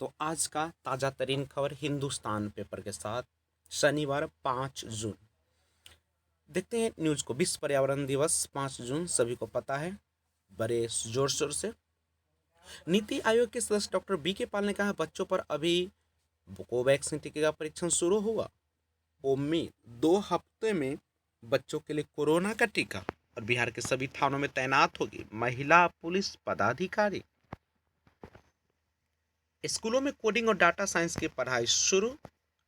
तो आज का ताज़ा तरीन खबर हिंदुस्तान पेपर के साथ शनिवार 5 जून। देखते हैं न्यूज़ को। विश्व पर्यावरण दिवस 5 जून सभी को पता है, बड़े जोर शोर से। नीति आयोग के सदस्य डॉक्टर बी के पाल ने कहा, बच्चों पर अभी कोवैक्सीन टीके का परीक्षण शुरू हुआ। उम्मीद 2 हफ्ते में बच्चों के लिए कोरोना का टीका और बिहार के सभी थानों में तैनात होगी महिला पुलिस पदाधिकारी। स्कूलों में कोडिंग और डाटा साइंस की पढ़ाई शुरू।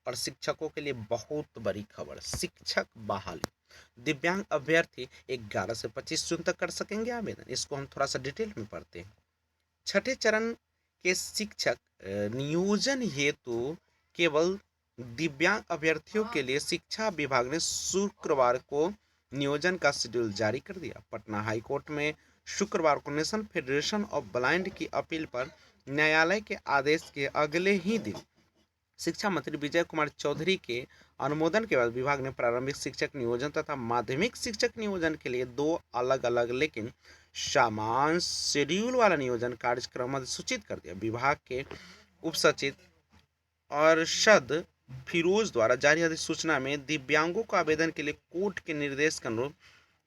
और शिक्षकों के लिए बहुत बड़ी खबर, शिक्षक बहाली। दिव्यांग अभ्यर्थी 11 से 25 जून तक कर सकेंगे आवेदन। इसको हम थोड़ा सा डिटेल में पढ़ते हैं। छठे चरण के शिक्षक नियोजन हेतु केवल दिव्यांग अभ्यर्थियों के लिए शिक्षा विभाग ने शुक्रवार को नियोजन का शेड्यूल जारी कर दिया। पटना हाईकोर्ट में शुक्रवार को नेशनल फेडरेशन ऑफ ब्लाइंड की अपील पर न्यायालय के आदेश के अगले ही दिन शिक्षा मंत्री विजय कुमार चौधरी के अनुमोदन के बाद विभाग ने प्रारंभिक शिक्षक नियोजन तथा माध्यमिक शिक्षक नियोजन के लिए 2 अलग अलग लेकिन समान शेड्यूल वाला नियोजन कार्यक्रम अधिसूचित कर दिया। विभाग के उप सचिव अरशद फिरोज द्वारा जारी अधिसूचना में दिव्यांगों को आवेदन के लिए कोर्ट के निर्देश के अनुरूप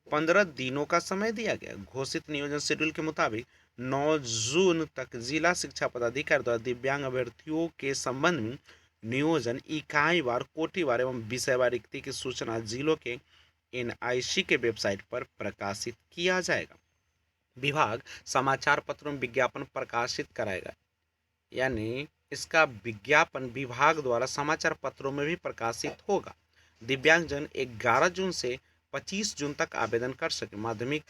15 दिनों का समय दिया गया। घोषित नियोजन शेड्यूल के मुताबिक 9 जून तक जिला शिक्षा पदाधिकारी द्वारा दिव्यांग अभ्यर्थियों के संबंध में नियोजन इकाईवार, कोटिवार एवं विषयवार रिक्ति की सूचना जिलों के एनआईसी के वेबसाइट पर प्रकाशित किया जाएगा। विभाग समाचार पत्रों में विज्ञापन प्रकाशित कराएगा, यानी इसका विज्ञापन विभाग द्वारा समाचार पत्रों में भी प्रकाशित होगा। दिव्यांगजन 11 जून से 25 जून तक आवेदन कर सके। माध्यमिक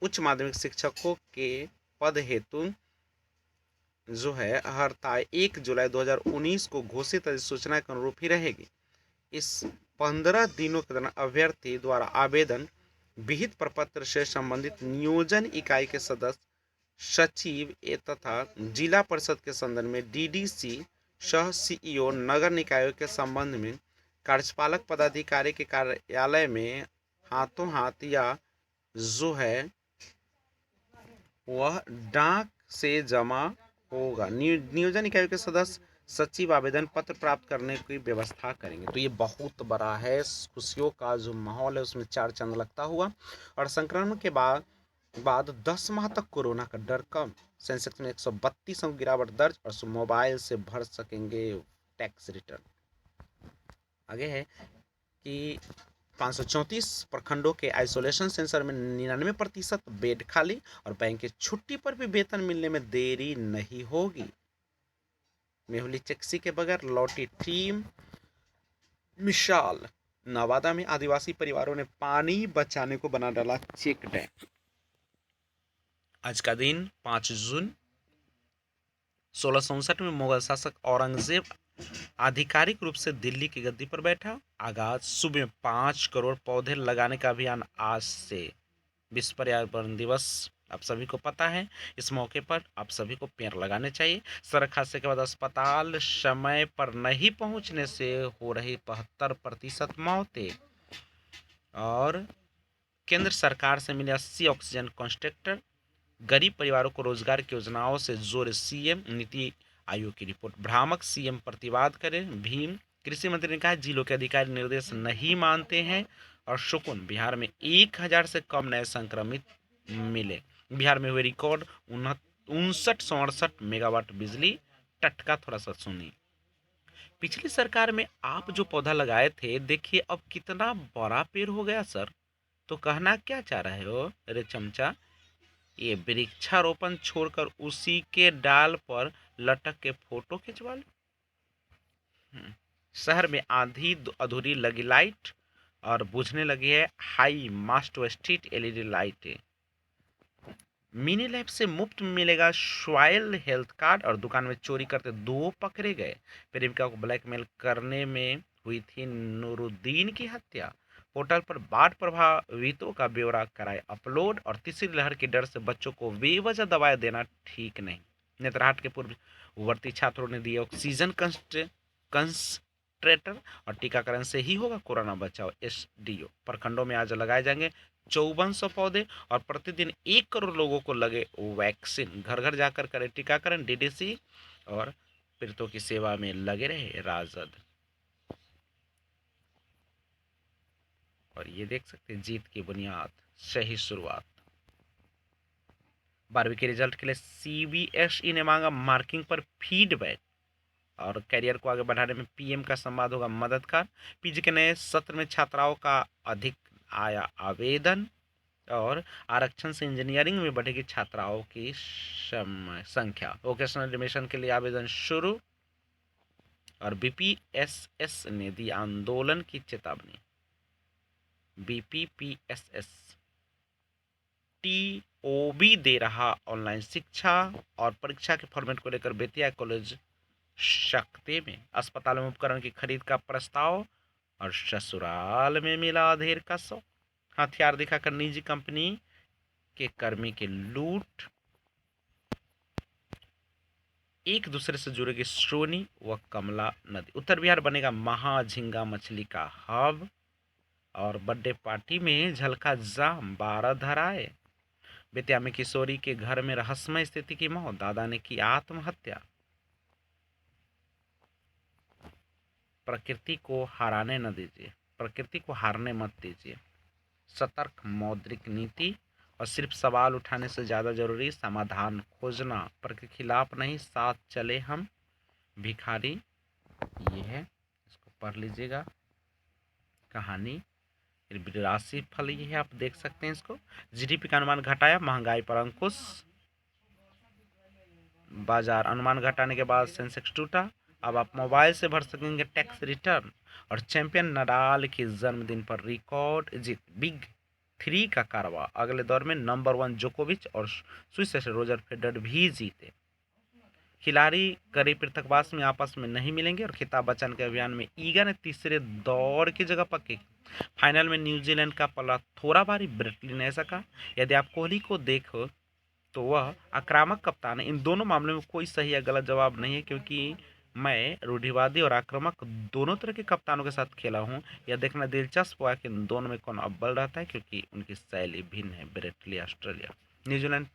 उच्च माध्यमिक शिक्षकों के पद हेतु जो है हड़ताल 1 जुलाई 2019 को घोषित अधिसूचना के अनुरूप ही रहेगी। इस 15 दिनों के दौरान अभ्यर्थी द्वारा आवेदन विहित प्रपत्र से संबंधित नियोजन इकाई के सदस्य सचिव तथा जिला परिषद के संदर्भ में डीडीसी सह सीईओ, नगर निकायों के संबंध में कार्यपालक पदाधिकारी के कार्यालय में हाथों हाथ या जो है वह डाक से जमा होगा। नियोजन इकाई के सदस्य सचिव आवेदन पत्र प्राप्त करने की व्यवस्था करेंगे। तो ये बहुत बड़ा है, खुशियों का जो माहौल है उसमें 4 चांद लगता हुआ। और संक्रमण के बाद 10 माह तक कोरोना का डर कम। सेंसेक्स में 132 अंक गिरावट दर्ज और मोबाइल से भर सकेंगे टैक्स रिटर्न। आगे है कि 534 प्रखंडों के आइसोलेशन सेंटर में 99% बेड खाली और बैंक की छुट्टी पर भी वेतन मिलने में देरी नहीं होगी। मेहुली चेक्सी के बगैर लौटी टीम। मिसाल, नवादा में आदिवासी परिवारों ने पानी बचाने को बना डाला चेक डैम। आज का दिन 5 जून 1659 में मुगल शासक औरंगजेब आधिकारिक रूप से दिल्ली की गद्दी पर बैठा। आगाज सुबह 5 करोड़ पौधे लगाने का अभियान आज से। विश्व पर्यावरण दिवस आप सभी को पता है। इस मौके पर आप सभी को पेड़ लगाने चाहिए। सड़क हादसे के बाद अस्पताल समय पर नहीं पहुंचने से हो रही 75% मौतें। और केंद्र सरकार से मिले 80 ऑक्सीजन कॉन्स्ट्रक्टर। गरीब परिवारों को रोजगार की योजनाओं से जोड़े सीएम। नीति आयोग की रिपोर्ट। भ्रामक सीएम प्रतिवाद करें भीम। कृषि मंत्री ने कहा, जिलों के अधिकारी निर्देश नहीं मानते हैं। और सुकून, बिहार में 1000 से कम नए संक्रमित मिले। बिहार में हुए रिकॉर्ड 5968 मेगावाट बिजली। टटका थोड़ा सा सुनिए। पिछली सरकार में आप जो पौधा लगाए थे, देखिए अब कितना बड़ा पेड़ हो गया सर। तो कहना क्या चाह रहे हो अरे चमचा, ये वृक्षारोपण छोड़कर उसी के डाल पर लटक के फोटो खिंचवा लो। शहर में आधी अधूरी लगी लाइट और बुझने लगी है हाई मास्ट व स्ट्रीट एलईडी लाइटें। मिनी लैब से मुफ्त में मिलेगा सॉइल हेल्थ कार्ड। और दुकान में चोरी करते 2 पकड़े गए। प्रेमिका को ब्लैकमेल करने में हुई थी नूरुद्दीन की हत्या। पोर्टल पर बाढ़ प्रभावितों का ब्यौरा कराए अपलोड। और तीसरी लहर के डर से बच्चों को बेवजह दवाएं देना ठीक नहीं। नेतरहाट के पूर्ववर्ती छात्रों ने दिए ऑक्सीजन कंसंट्रेटर। और टीकाकरण से ही होगा कोरोना बचाव। एसडीओ प्रखंडों में आज लगाए जाएंगे 5400 पौधे और प्रतिदिन 1 करोड़ लोगों को लगे वैक्सीन। घर घर जाकर करें टीकाकरण। डीडीसी और पीड़ितों की सेवा में लगे रहे राजद। और ये देख सकते हैं जीत की बुनियाद, सही शुरुआत। 12वीं के रिजल्ट के लिए CBSE ने मांगा मार्किंग पर फीडबैक। और कैरियर को आगे बढ़ाने में PM का संवाद होगा मददगार। PG के नए सत्र में छात्राओं का अधिक आया आवेदन। और आरक्षण से इंजीनियरिंग में बढ़ेगी छात्राओं की संख्या। वोकेशनल एडमिशन के लिए आवेदन शुरू। और BPSS ने दी आंदोलन की चेतावनी। BPPSS TOB दे रहा ऑनलाइन शिक्षा। और परीक्षा के फॉर्मेट को लेकर बेतिया कॉलेज शक्ति में। अस्पतालों में उपकरण की खरीद का प्रस्ताव। और ससुराल में मिला अधेर का शव। हथियार दिखाकर निजी कंपनी के कर्मी की लूट। एक दूसरे से जुड़ेगी सोनी व कमला नदी। उत्तर बिहार बनेगा महाझिंगा मछली का हब। और बर्थडे पार्टी में झलका जाम, 12 धराए। बेतिया में किशोरी के घर में रहस्यमय स्थिति की मौत, दादा ने की आत्महत्या। प्रकृति को हारने न दीजिए, प्रकृति को हारने मत दीजिए। सतर्क मौद्रिक नीति। और सिर्फ सवाल उठाने से ज़्यादा जरूरी समाधान खोजना। प्रकृति के खिलाफ नहीं, साथ चले हम भिखारी। ये है, इसको पढ़ लीजिएगा कहानी। राशि फल ये है, आप देख सकते हैं इसको। GDP का अनुमान घटाया, महंगाई पर अंकुश। बाजार अनुमान घटाने के बाद सेंसेक्स टूटा। अब आप मोबाइल से भर सकेंगे टैक्स रिटर्न। और चैंपियन नडाल के जन्मदिन पर रिकॉर्ड जीत, बिग 3 का कारवा। अगले दौर में नंबर 1 जोकोविच और स्विस से रोजर फेडरर भी जीते। खिलाड़ी करीब पृथकवास में आपस में नहीं मिलेंगे। और खिताब बचाने के अभियान में ईगा ने तीसरे दौर की जगह पक्की। फाइनल में न्यूजीलैंड का पलड़ा थोड़ा भारी, ब्रिटली ने ऐसा कहा। यदि आप कोहली को देखो तो वह आक्रामक कप्तान है। इन दोनों मामलों में कोई सही या गलत जवाब नहीं है, क्योंकि मैं रूढ़िवादी और आक्रामक दोनों तरह के कप्तानों के साथ खेला हूं। यह देखना दिलचस्प हुआ कि इन दोनों में कौन अव्वल रहता है, क्योंकि उनकी शैली भिन्न है। Brett Lee Australia. न्यूजीलैंड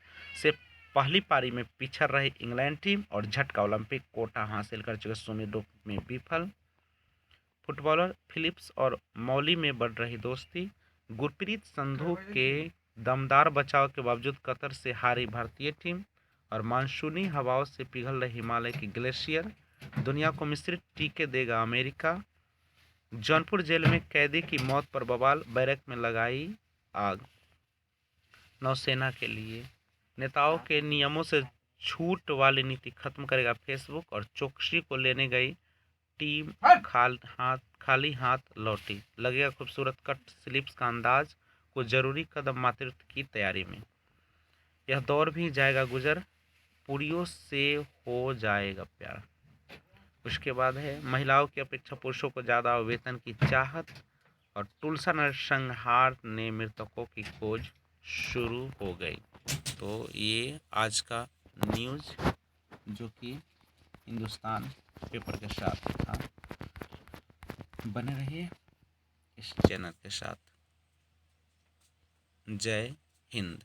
से पहली पारी में पिछड़ रही इंग्लैंड टीम और झटका ओलंपिक कोटा हासिल कर चुके सुमी डोप में विफल। फुटबॉलर फिलिप्स और मौली में बढ़ रही दोस्ती। गुरप्रीत संधू के दमदार बचाव के बावजूद कतर से हारी भारतीय टीम। और मानसूनी हवाओं से पिघल रहे हिमालय की ग्लेशियर। दुनिया को मिश्रित टीके देगा अमेरिका। जौनपुर जेल में कैदी की मौत पर बवाल, बैरक में लगाई आग। नौसेना के लिए नेताओं के नियमों से छूट वाली नीति खत्म करेगा फेसबुक। और चौकसी को लेने गई टीम खाली हाथ लौटी। लगेगा खूबसूरत कट स्लिप्स का अंदाज, को जरूरी कदम मातृत्व की तैयारी में। यह दौर भी जाएगा गुजर, पूरियों से हो जाएगा प्यार। उसके बाद है महिलाओं की अपेक्षा पुरुषों को ज़्यादा वेतन की चाहत। और टुलसा नरसंहार ने मृतकों की खोज शुरू हो गई। तो ये आज का न्यूज़ जो कि हिंदुस्तान पेपर के साथ था। बने रहिए इस चैनल के साथ। जय हिंद।